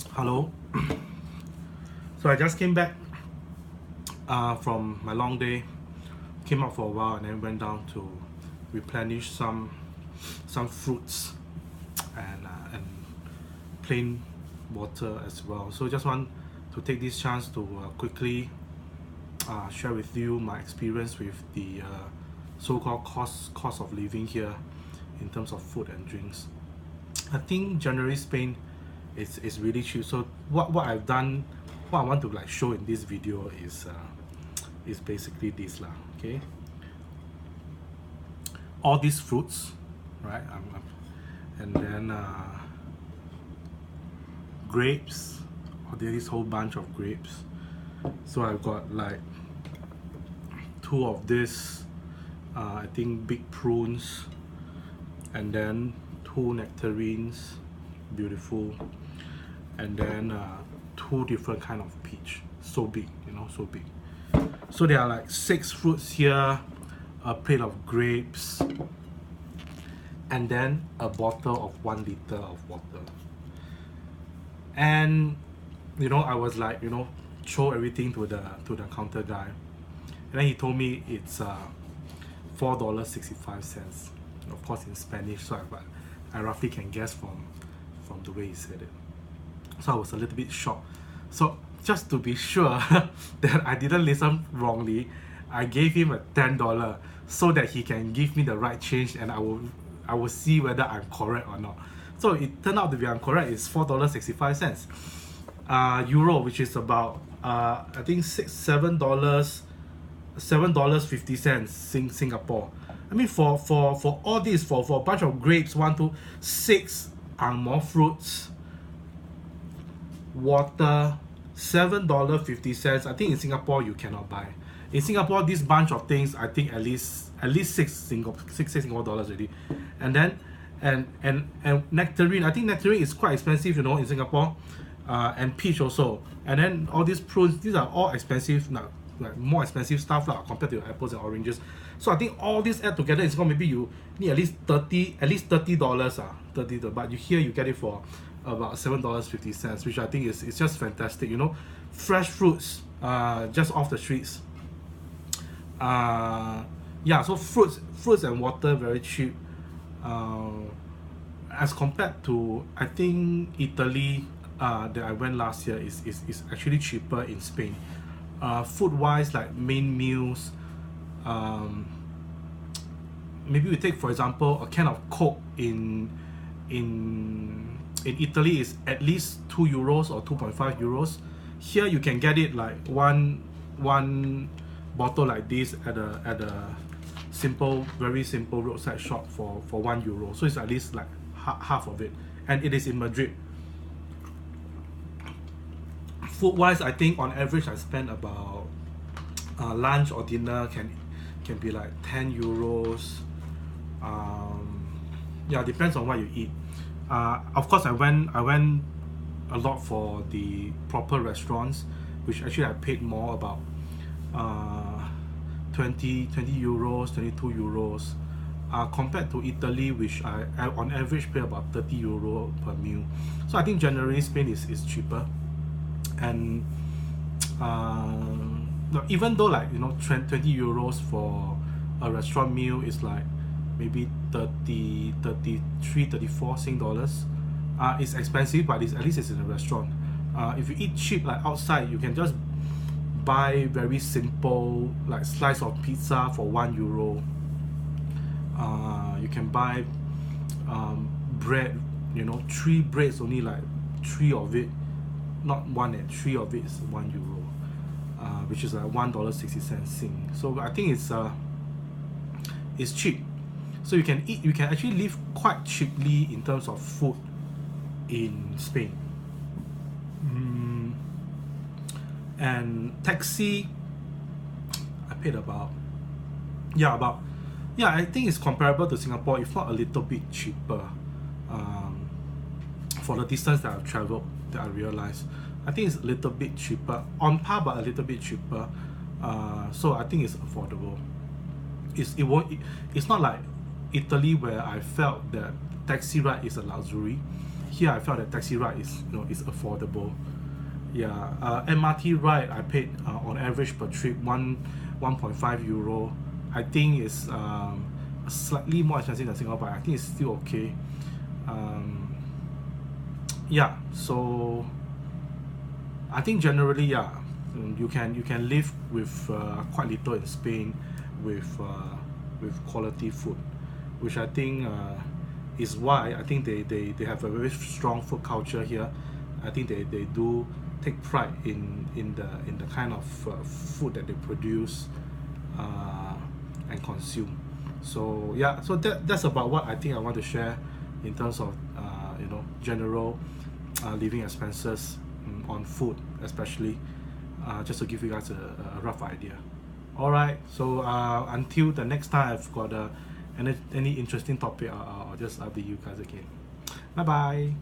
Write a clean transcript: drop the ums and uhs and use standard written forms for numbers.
Hello. So I just came back from my long day. Came out for a while and then went down to replenish some fruits and plain water as well. So just want to take this chance to quickly share with you my experience with the so-called cost of living here in terms of food and drinks. I think generally Spain is really cheap. So what I've done, what I want to like show in this video is basically this lah. Okay, all these fruits, right? And then grapes. There's this whole bunch of grapes. So I've got like two of this. I think big prunes, and then two nectarines, beautiful, and then two different kind of peach, so big, so big. So there are like 6 fruits here, a plate of grapes, and then a bottle of 1 liter of water. And I was like, throw everything to the counter guy, and then he told me it's $4.65, of course in Spanish, so I roughly can guess from the way he said it. So I was a little bit shocked. So just to be sure that I didn't listen wrongly, I gave him a $10 so that he can give me the right change, and I will see whether I'm correct or not. So it turned out to be I'm correct. It's $4.65. Euro, which is about I think $7.50 Singapore. I mean for all this, for a bunch of grapes, 1, 2, 6 more fruits, water, $7.50. I think in Singapore you cannot buy. In Singapore, this bunch of things, I think at least six Singapore dollars already. And then and nectarine. I think nectarine is quite expensive, in Singapore. And peach also. And then all these prunes, these are all expensive now, like more expensive stuff compared to apples and oranges. So I think all this add together is maybe you need at least $30. $30. But you get it for about $7.50, which I think is just fantastic. Fresh fruits just off the streets. So fruits and water very cheap. As compared to, I think, Italy that I went last year is actually cheaper in Spain. Food wise, like main meals, maybe we take for example a can of Coke in Italy is at least €2 or €2.5. Here you can get it like one bottle like this at a very simple roadside shop for €1. So it's at least like half of it, and it is in Madrid. Food wise, I think on average I spend about lunch or dinner can be like €10. Depends on what you eat. Of course I went a lot for the proper restaurants, which actually I paid more, about 20 euros, €22, compared to Italy, which I on average pay about €30 per meal. So I think generally Spain is cheaper. And even though like €20 for a restaurant meal is like maybe 30, 33, 34 Sing dollars, it's expensive, but at least it's in a restaurant. If you eat cheap like outside, you can just buy very simple like slice of pizza for €1. You can buy bread, 3 breads, only like 3 of it, not 1 and 3 of it is €1, which is like $1.60 Sing. So I think it's cheap. So you can actually live quite cheaply in terms of food in Spain. And taxi, I paid I think it's comparable to Singapore, if not a little bit cheaper. For the distance that I've traveled, that I realized, I think it's a little bit cheaper, on par but a little bit cheaper. So I think it's affordable. It's not like Italy, where I felt that taxi ride is a luxury. here I felt that taxi ride is is affordable. Yeah, MRT ride I paid on average per trip 1.5 euro. I think it's slightly more expensive than Singapore, but I think it's still okay. Yeah, so I think generally, yeah, you can live with quite little in Spain with quality food, which I think is why I think they have a very strong food culture here. I think they do take pride in the kind of food that they produce and consume. So yeah, so that's about what I think I want to share in terms of general living expenses on food, especially just to give you guys a rough idea. All right, so until the next time I've got any interesting topic, I'll just update you guys again. Bye bye.